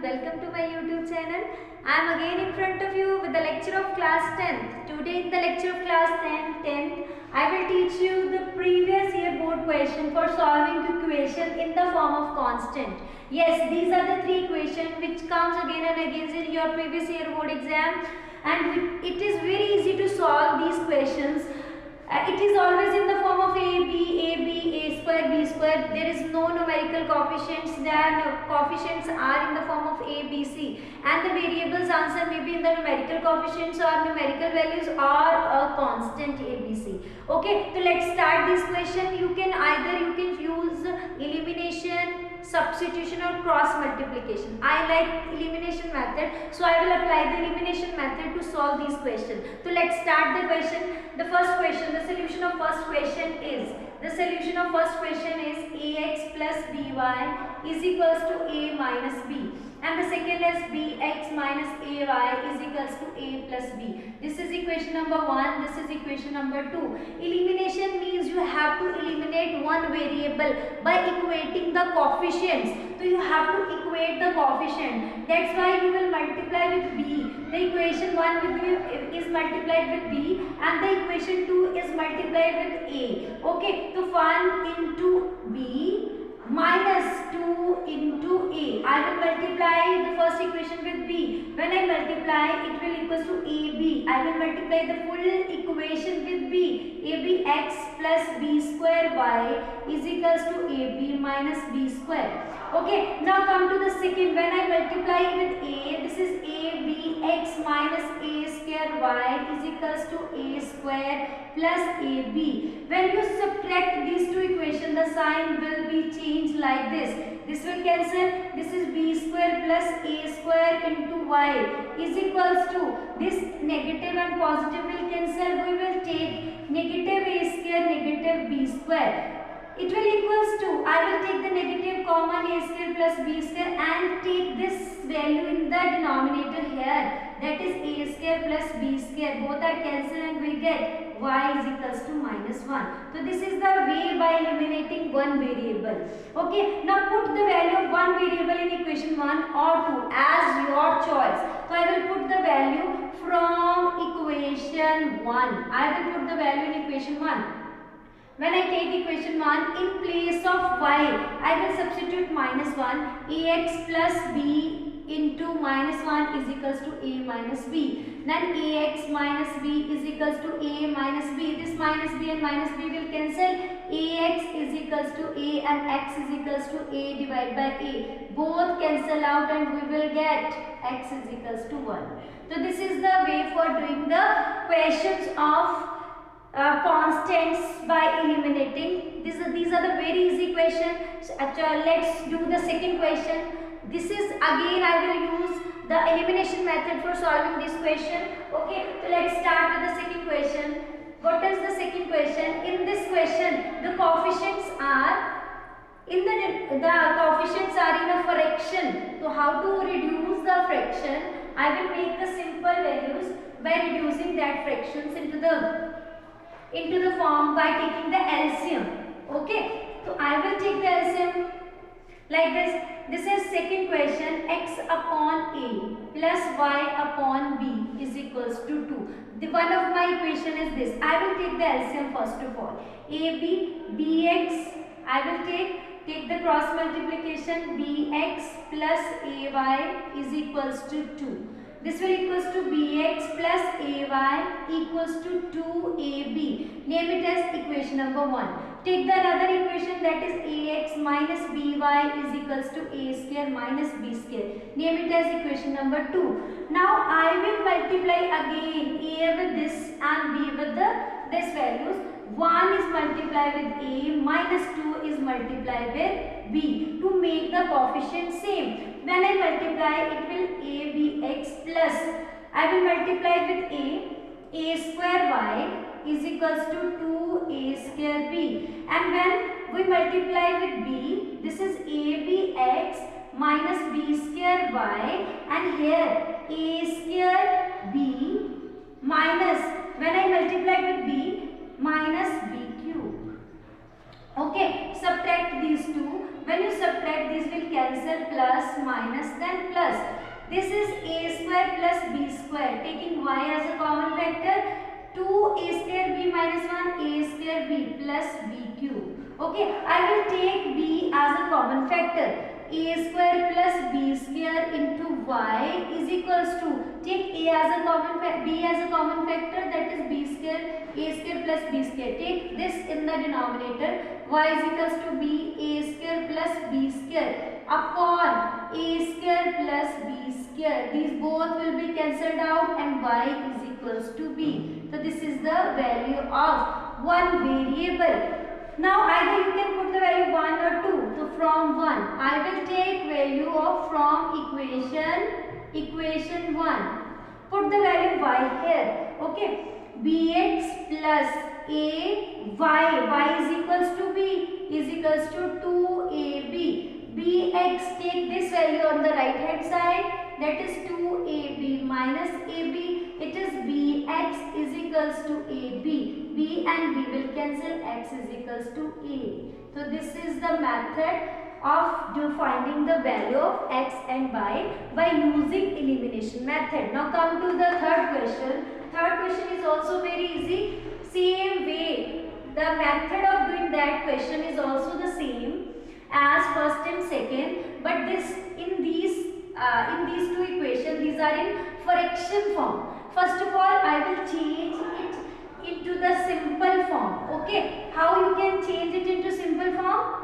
welcome to my YouTube channel. I am again in front of you with the lecture of class 10th. Today in the lecture of class 10th, I will teach you the previous year board question for solving equation in the form of constant. Yes, these are the three equations which comes again and again in your previous year board exam, and it is very easy to solve these questions. It is always in the form of a square, b square. There is no numerical coefficients. Then coefficients are in the form of a, b, c, and the variables answer may be in the numerical coefficients or numerical values or a constant a, b, c. Okay, so let's start this question. You can use elimination, substitution or cross multiplication. I like elimination method, so I will apply the elimination method to solve these questions. So let's start the question. The first question, the solution of first question is ax plus by is equals to a minus b, and the second is bx minus ay is equals to a plus b. This is equation number 1, this is equation number 2. Elimination means you have to eliminate one variable by equating the coefficients. So you have to equate the coefficient. That's why you will multiply with b. The equation 1 is multiplied with b and the equation 2 is multiplied with a. Okay, so 1 into b minus 2 into a. I will multiply the first equation with b. When I multiply, it will equals to ab. I will multiply the full equation with b. abx plus b square y is equals to ab minus b square. Okay, now come to the second. When I multiply with a, this is abx minus a square y is equals to a square plus ab. When you subtract these two equations, the sign will be changed like this. This will cancel. This is b square plus a square into y is equals to, this negative and positive will cancel. We will take negative a square, negative b square. It will equals to, I will take the negative common a square plus b square and take this value in the denominator here. That is a square plus b square. Both are cancelled and we get y is equals to minus 1. So this is the way by eliminating one variable. Okay, now put the value of one variable in equation 1 or 2 as your choice. So I will put the value from equation 1. I will put the value in equation 1. When I take equation 1, in place of y, I will substitute minus 1. ax plus b into minus 1 is equals to a minus b. Then ax minus b is equals to a minus b. This minus b and minus b will cancel. ax is equals to a and x is equals to a divided by a. Both cancel out and we will get x is equals to 1. So this is the way for doing the questions of constants by eliminating. These are the very easy questions. Let's do the second question. This is again I will use the elimination method for solving this question. Okay, so let's start with the second question. What is the second question? In this question, the coefficients are in a fraction. So how to reduce the fraction? I will make the simple values by reducing that fractions into the form by taking the LCM. Okay, so I will take the LCM like this. This is second question. X upon a plus y upon b is equals to 2. The one of my equation is this. I will take the LCM first of all. ab bx, I will take the cross multiplication. Bx plus ay is equals to 2. This will equals to bx plus ay equals to 2ab. Name it as equation number 1. Take the another equation, that is ax minus by is equals to a square minus b square. Name it as equation number 2. Now I will multiply again a with this and b with this values. 1 is multiplied with a minus 2 is multiplied with b to make the coefficient same. When I multiply, it will abx plus, I will multiply with a square y is equals to 2a square b. And when we multiply with b, this is abx minus b square y, and here a square b minus, when I multiply with b, minus b cube. Okay, subtract these two. When you subtract, this will cancel, plus minus then plus. This is a square plus b square. Taking y as a common factor, 2a square b minus 1 a square b plus b cube. Okay, I will take b as a common factor. A square plus b square into y is equals to, take a as a common factor, b as a common factor, that is b square, a square plus b square. Take this in the denominator, y is equals to b a square plus b square upon a square plus b square. These both will be cancelled out and y is equals to b. So this is the value of one variable. Now either you can put the value 1 or 2. So from 1, I will take value of from equation 1. Put the value y here. Okay. Bx plus a y is equals to b is equals to 2ab. Bx, take this value on the right hand side, that is 2ab minus ab. It is bx is equals to ab. B and b will cancel, x is equals to a. So this is the method of finding the value of x and y by using elimination method. Now come to the third question. Third question is also very easy. Same way, the method of doing that question is also the same as first and second, but this in these two equations, these are in fraction form. First of all, I will change it into the simple form. Okay, how you can change it into simple form?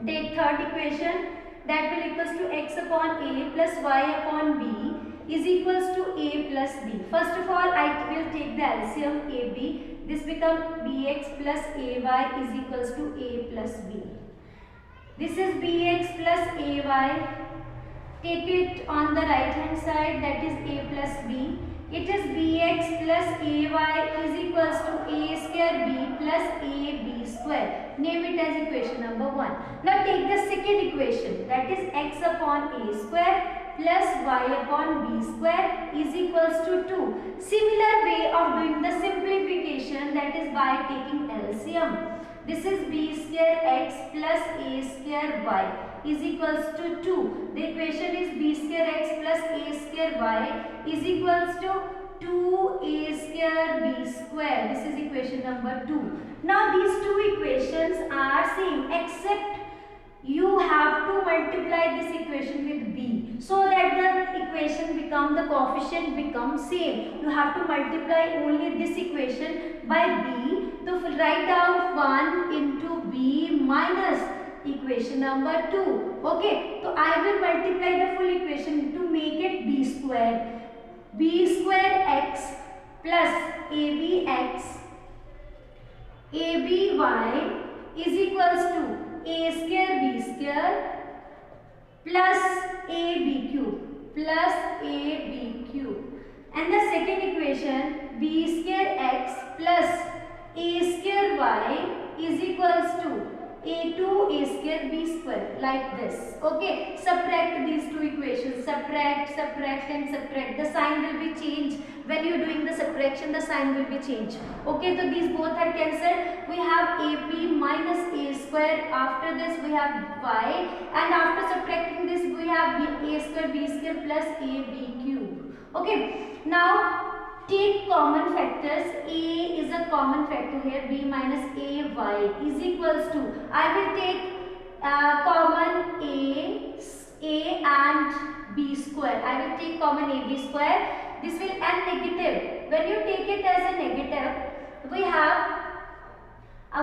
Take third equation, that will equals to x upon a plus y upon b is equals to a plus b. First of all, I will take the LCM ab. This becomes bx plus ay is equals to a plus b. This is bx plus ay. Take it on the right hand side, that is a plus b. It is bx plus ay is equals to a square b plus ab square. Name it as equation number 1. Now take the second equation, that is x upon a square plus y upon b square is equals to 2. Similar way of doing the simplification, that is by taking LCM. This is b square x plus a square y is equals to 2. The equation is b square x plus a square y is equals to 2a square b square. This is equation number 2. Now these two equations are same, except you have to multiply this equation with b so that the equation become, the coefficient become same. You have to multiply only this equation by b. So write down 1 into b minus equation number 2. Okay, so I will multiply the full equation to make it b square. B square x plus abx aby is equals to a square b square plus ab cube. And the second equation, b square x plus a square y is equals to a square b square, like this. Okay, subtract these two equations, subtract and subtract. The sign will be changed when you are doing the subtraction, the sign will be changed. Okay, so these both are cancelled. We have ab minus a square. After this we have y, and after subtracting this we have a square b square plus ab cube. Okay, now take common factors. A is a common factor here, b minus ay is equals to, I will take common a and b square. I will take common ab square. This will end negative. When you take it as a negative, we have a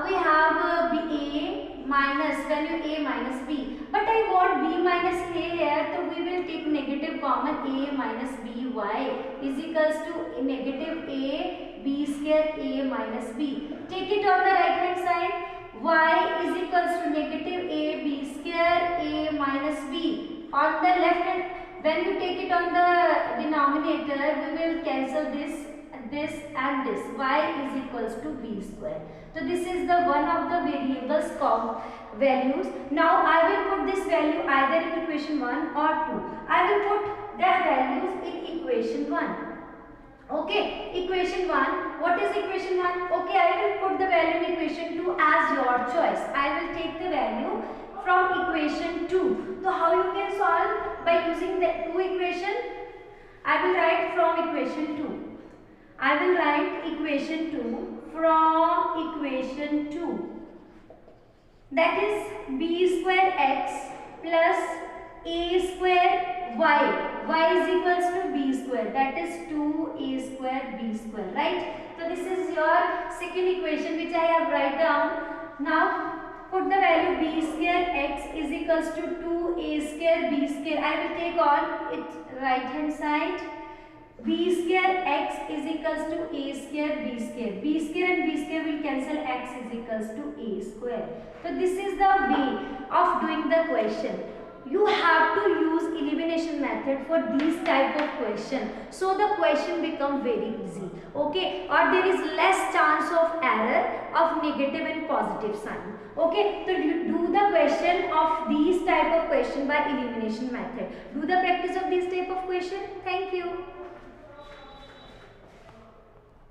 minus, value a minus b. But I want b minus a here, so we will take negative common, a minus by is equals to negative a b square a minus b. Take it on the right hand side, y is equals to negative a b square a minus b. On the left hand, when you take it on the denominator, we will cancel this and this. Y is equals to b square. So this is the one of the variables values. Now I will put this value either in equation 1 or 2. I will put the values in equation 1. Okay, equation 1. What is equation 1? Okay, I will put the value in equation 2 as your choice. I will take the value from equation 2. So how you can solve? By using the two equation. I will write from equation 2. I will write equation 2 from equation 2. That is b square x plus a square y. Y is equals to b square. That is 2a square b square. Right? So this is your second equation which I have write down. Now put the value b square x is equals to 2a square b square. I will take on its right hand side. B square x is equals to a square b square. B square and b square will cancel, x is equals to a square. So this is the way of doing the question. You have to use elimination method for these type of question, so the question become very easy. Okay, or there is less chance of error of negative and positive sign. Okay, so you do the question of these type of question by elimination method. Do the practice of this type of question. Thank you.